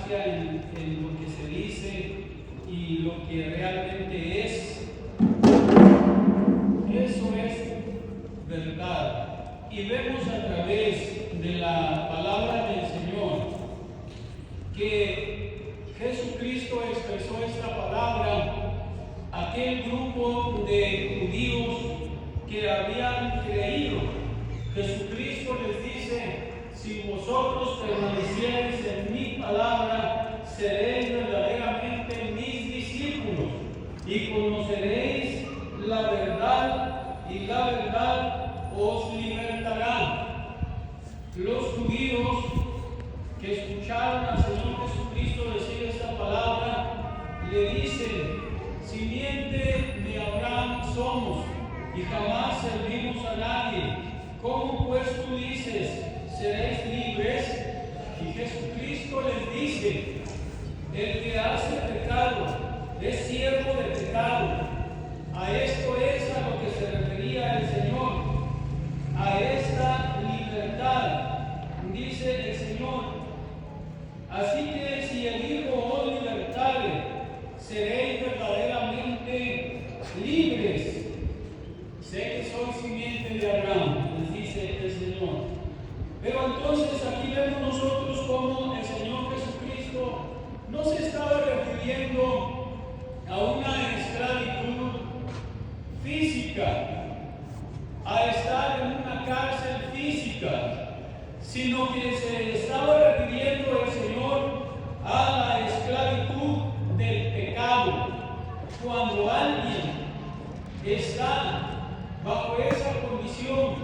importancia en lo que se dice y lo que realmente es. Eso es verdad. Y vemos a través de la palabra del Señor que Jesucristo expresó esta palabra a aquel grupo de judíos que habían creído. Jesucristo les dice: si vosotros permaneciereis en mi palabra, seréis verdaderamente mis discípulos y conoceréis la verdad, y la verdad os libertará. Los judíos que escucharon al Señor Jesucristo decir esta palabra le dicen: simiente de Abraham somos y jamás servimos a nadie. ¿Cómo pues tú dices, seréis libres? Y Jesucristo les dice: el que hace pecado es siervo de pecado. A esto es a lo que se refería el Señor, a esta libertad, dice el Señor. Así que si el Hijo os libertare, seréis verdaderamente libres. Sé que soy simiente de Abraham, les dice el Señor. Pero entonces aquí vemos nosotros cómo el Señor Jesucristo no se estaba refiriendo a una esclavitud física, a estar en una cárcel física, sino que se estaba refiriendo el Señor a la esclavitud del pecado. Cuando alguien está bajo esa condición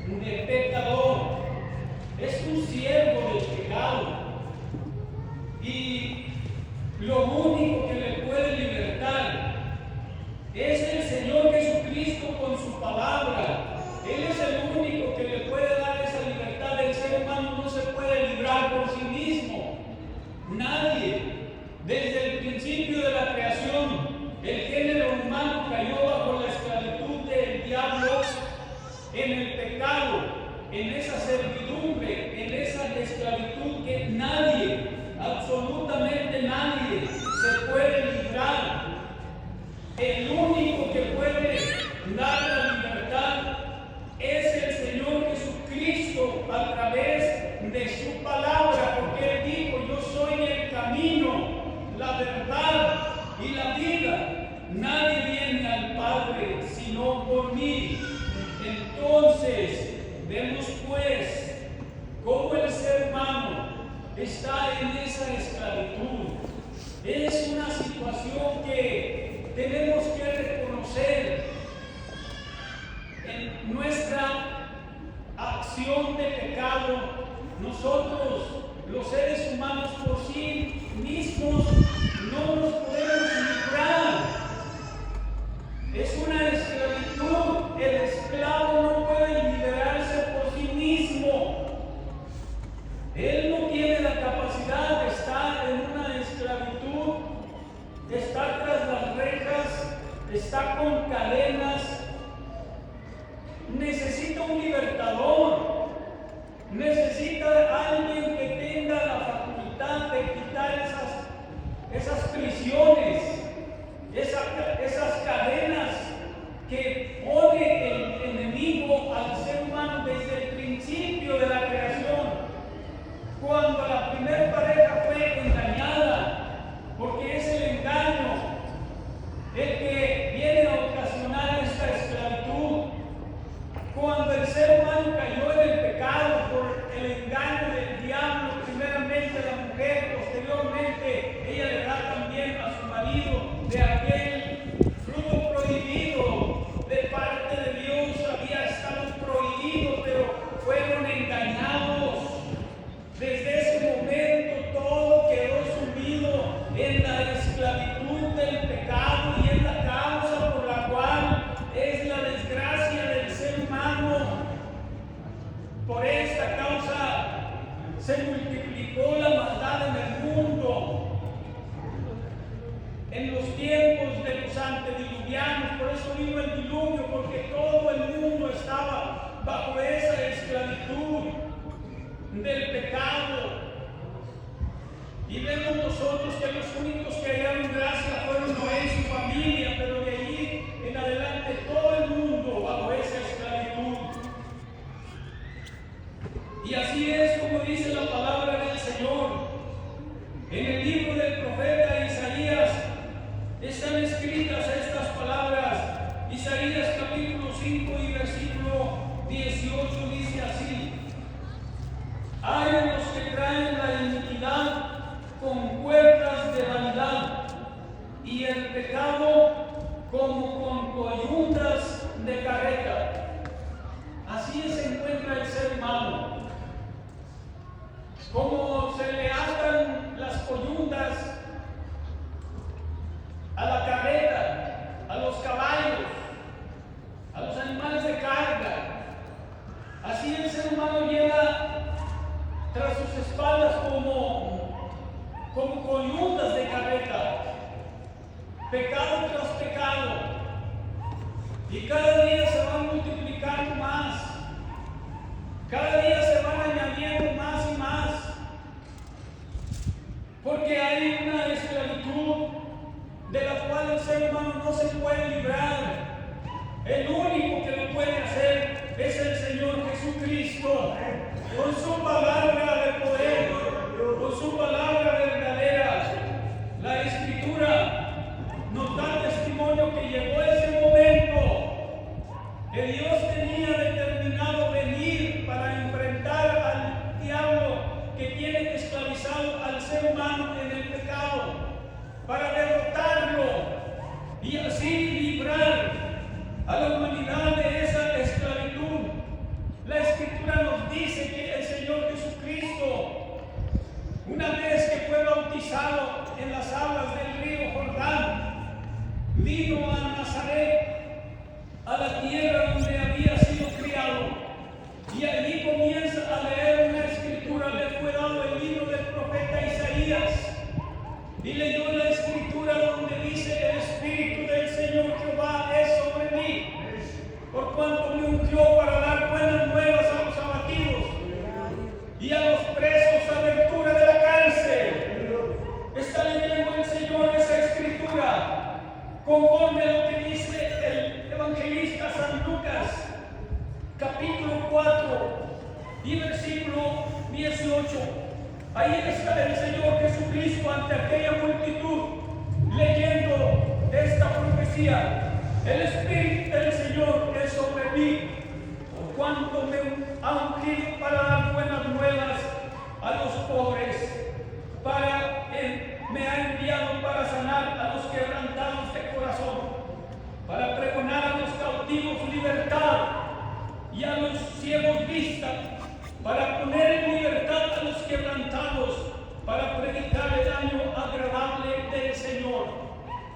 de pecador, es un siervo del pecado, y lo único que le puede libertar es el Señor Jesucristo con su palabra. Él es el único que le puede dar esa libertad. El ser humano no se puede librar por sí mismo. Nadie. Desde el principio de la creación, el género humano cayó bajo la esclavitud del diablo, en el pecado, en esa servidumbre, en esa esclavitud que nadie, absolutamente nadie, se puede librar. El único que puede dar la libertad es el Señor Jesucristo a través de su palabra, porque Él dijo: yo soy el camino, la verdad y la vida. Nadie viene al Padre sino por mí. Entonces, vemos pues cómo el ser humano está en esa esclavitud. Es una situación que tenemos que reconocer. En nuestra acción de pecado, nosotros, los seres humanos, por sí mismos no nos podemos librar. Es una esclavitud. El esclavo no puede liberarse por sí mismo. Él no tiene la capacidad de estar en una esclavitud, de estar tras las rejas, está con cadenas. Necesita un libertador, necesita alguien que tenga la facultad de quitar esas prisiones Y vemos nosotros que los únicos que hallaron gracia fueron Noé y su familia, pero de ahí en adelante todo el mundo bajo esa esclavitud. Y así es como dice la palabra del Señor. En el libro del profeta Isaías están escritas estas palabras. Isaías capítulo 5 y versículo 18 dice así: hay de los que traen la iniquidad con cuerdas de vanidad y el pecado como con coyundas de carreta. Así se encuentra el ser humano. Como se le atan las coyundas a la carreta, a los caballos, a los animales de carga, así el ser humano lleva tras sus espaldas como coyundas de carreta, pecado tras pecado, y cada día se van multiplicando más, cada día se van añadiendo más y más, porque hay una esclavitud de la cual el ser humano no se puede librar. El único que lo puede hacer es el Señor Jesucristo, con su palabra de poder, con su palabra verdadera. La Escritura nos da testimonio que llegó ese momento que Dios tenía determinado venir para enfrentar al diablo que tiene esclavizado al ser humano en el pecado, para derrotarlo y así librar a la humanidad de esa esclavitud. La Escritura nos dice que el Señor Jesucristo, una vez que fue bautizado en las aguas del río Jordán, vino a Nazaret, a la tierra donde había sido criado, y allí comienza a leer una escritura. Le fue dado el libro del profeta Isaías y leyó la escritura donde dice: el Espíritu del Señor Jehová es sobre mí, por cuanto me ungió para dar buenas nuevas a los abatidos y a los presos abertura de la cárcel. Está leyendo el Señor esa escritura conforme a lo que dice el evangelista San Lucas, capítulo 4 y versículo 18. Ahí está el Señor Jesucristo ante aquella multitud leyendo esta profecía: el Espíritu del Señor es sobre mí, por cuanto me ha ungido para dar buenas nuevas a los pobres, me ha enviado para sanar a los quebrantados de corazón, para pregonar a los cautivos libertad y a los ciegos vista, para poner en libertad a los quebrantados, para predicar el año agradable del Señor.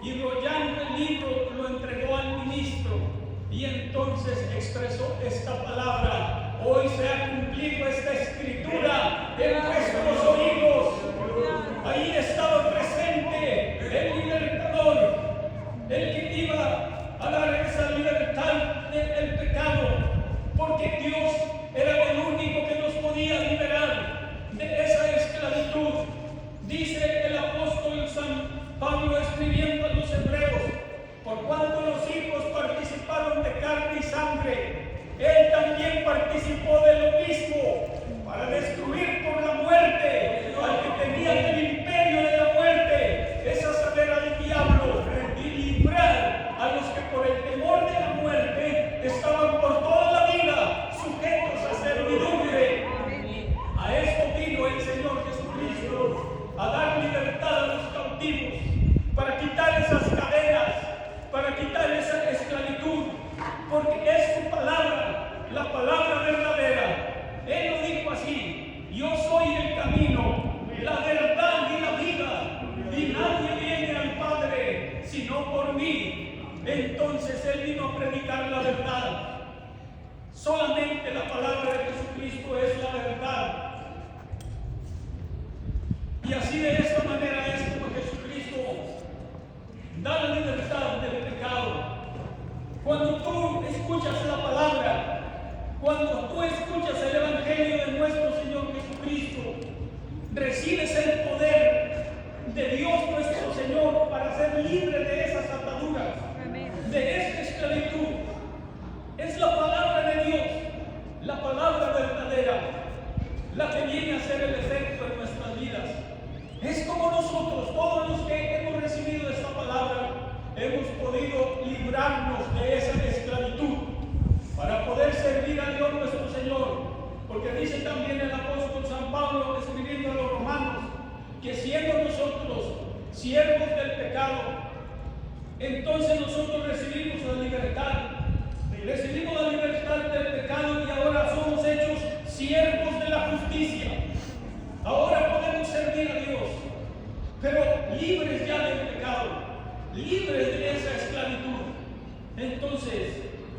Y rollando el libro lo entregó al ministro, y entonces expresó esta palabra: hoy se ha cumplido esta escritura en vuestros oídos. Ahí estaba presente el libertador, el que iba a dar esa libertad del pecado, porque Dios era el único que nos podía liberar de esa esclavitud. Dice el apóstol San Pablo escribiendo a los hebreos: por cuanto los hijos participaron de carne y sangre, él también participó de lo mismo, para destruir por la muerte al que tenía el imperio de la muerte, esa saber al diablo, y librar a los que por el temor de la muerte estaban por toda la vida sujetos a servidumbre. A esto vino el Señor Jesucristo, a dar libertad a los cautivos, para quitar esas cadenas, para quitar esa esclavitud, porque es su palabra, la palabra verdadera. Él lo dijo así: yo soy el camino, la verdad y la vida, y nadie viene al Padre sino por mí. Entonces Él vino a predicar la verdad. Solamente la palabra de Jesucristo es la verdad. Y así de esta manera es como Jesucristo da la libertad del pecado. Cuando tú escuchas la palabra, cuando tú escuchas el Evangelio de nuestro Señor Jesucristo, recibes el poder siendo nosotros siervos del pecado, entonces nosotros recibimos la libertad del pecado y ahora somos hechos siervos de la justicia. Ahora podemos servir a Dios, pero libres ya del pecado, libres de esa esclavitud. Entonces,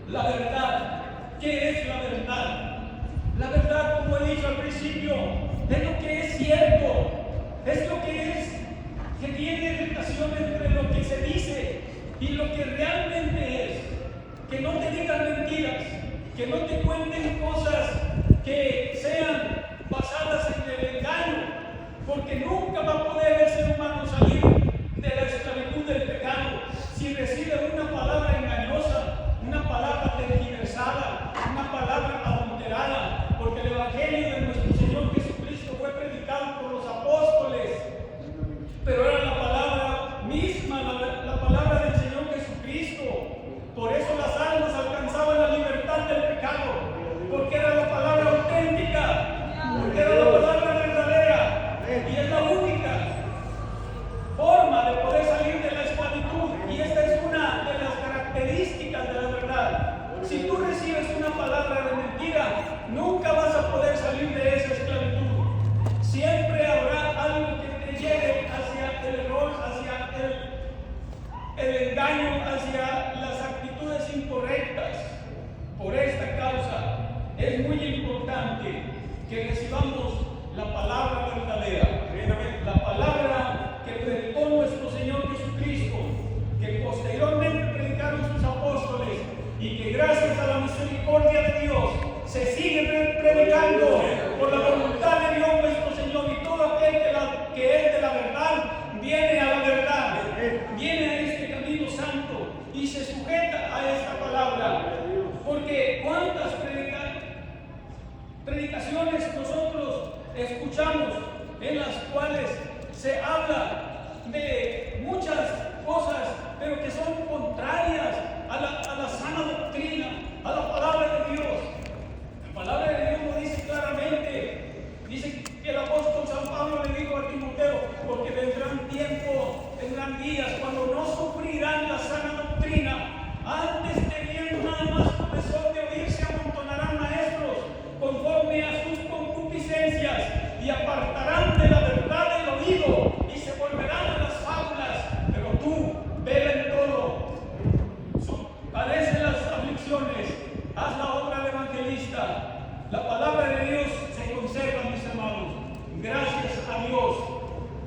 la verdad, ¿qué es la verdad? La verdad, como he dicho al principio, es lo que es cierto, es lo que tiene relación entre lo que se dice y lo que realmente es. Que no te digan mentiras, que no te cuenten cosas que sean basadas en el engaño, porque nunca va a poder el ser humano salir de la esclavitud del pecado si recibe una palabra engañosa, una palabra tergiversada, una palabra adulterada, porque el evangelio de nuestro Señor Jesucristo fue predicado por los apóstoles, pero era la palabra misma, la palabra del Señor Jesucristo. Por eso las almas alcanzaban la libertad del pecado, porque era la palabra auténtica, porque era la palabra verdadera, y es la única forma de poder salir de la esclavitud. Y esta es una de las características de la verdad. Si tú recibes una palabra de mentira, nunca vas a poder salir de esa esclavitud. Siempre habrá algo que te lleve hacia el error, hacia el engaño, hacia las actitudes incorrectas. Por esta causa es muy importante que recibamos la palabra verdadera, la palabra que predicó nuestro Señor Jesucristo, que posteriormente predicaron sus apóstoles y que gracias a la misericordia de Dios se sigue predicando por la voluntad de Dios nuestro Señor. Y todo aquel que es de la verdad viene a la verdad, viene a este camino santo y se sujeta a esta palabra. Porque cuántas predicaciones nosotros escuchamos en las cuales se habla de muchas cosas, pero que son contrarias a la sana doctrina, a la palabra de Dios. La palabra de Dios lo dice claramente. Dice que el apóstol San Pablo le dijo a Timoteo: porque vendrán tiempos, vendrán días cuando no sufrirán la sana doctrina, antes teniendo nada más profesor de oír, se amontonarán maestros conforme a sus concupiscencias y apartarán de la verdad el oído y se volverán a las fábulas. Pero tú, vela en todo, padece las aflicciones, haz la obra del evangelista. La palabra de Dios se conserva, mis hermanos, gracias a Dios.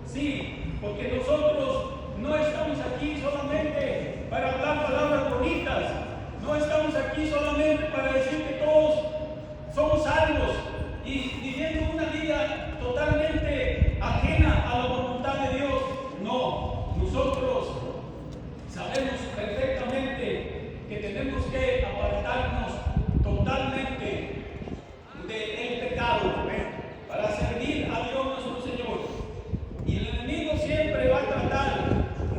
Sí, porque nosotros no estamos aquí solamente para hablar palabras bonitas, no estamos aquí solamente para decir que todos somos salvos y viviendo una vida totalmente ajena a la voluntad de Dios. No, nosotros sabemos perfectamente que tenemos que apartarnos totalmente del pecado para servir a Dios nuestro Señor. Y el enemigo siempre va a tratar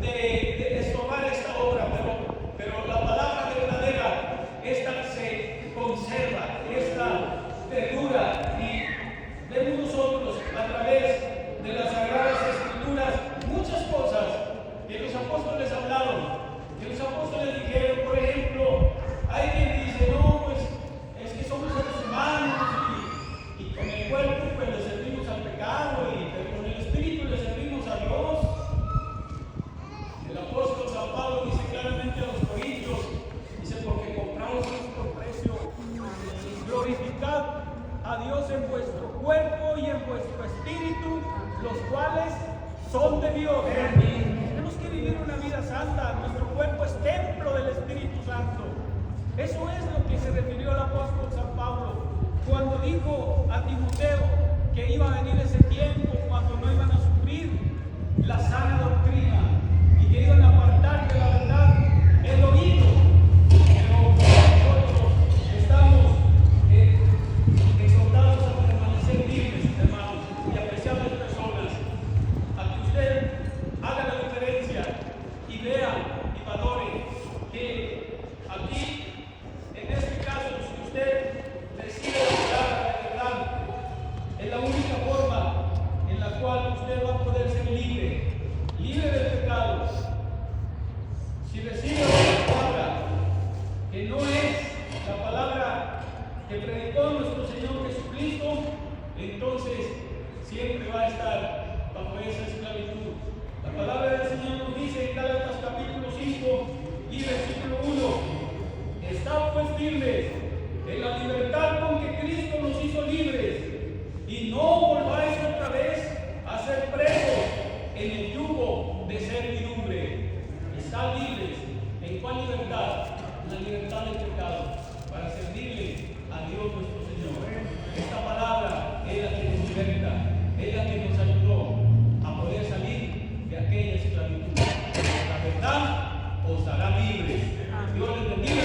de estorbar esta obra, pero la palabra verdadera, esta se conserva, esta perdura, y vemos nosotros a través de las Sagradas Escrituras muchas cosas que los apóstoles hablaron, que los apóstoles dijeron. Por ejemplo, hay quien dice: no, pues es que somos seres humanos y con el cuerpo pues le servimos al pecado, pero con el espíritu le servimos a Dios. El apóstol San Pablo dice claramente a los corintios, dice: porque comprados por precio, glorificad a Dios en vuestro cuerpo y en vuestro espíritu, los cuales son de Dios. Tenemos que vivir una vida santa. Nuestro cuerpo es templo del Espíritu Santo. Eso es lo que se refirió el apóstol San Pablo cuando dijo a Timoteo que iba a venir ese tiempo cuando no iban a sufrir la sana doctrina y que iban a apartar de la verdad el oído. Pero nosotros estamos exhortados a permanecer libres, hermanos, y apreciables personas, a que usted haga la diferencia y vea y valore que aquí, en este caso, si usted recibe la palabra de verdad, es la única forma en la cual usted va a poder ser Dios les bendiga.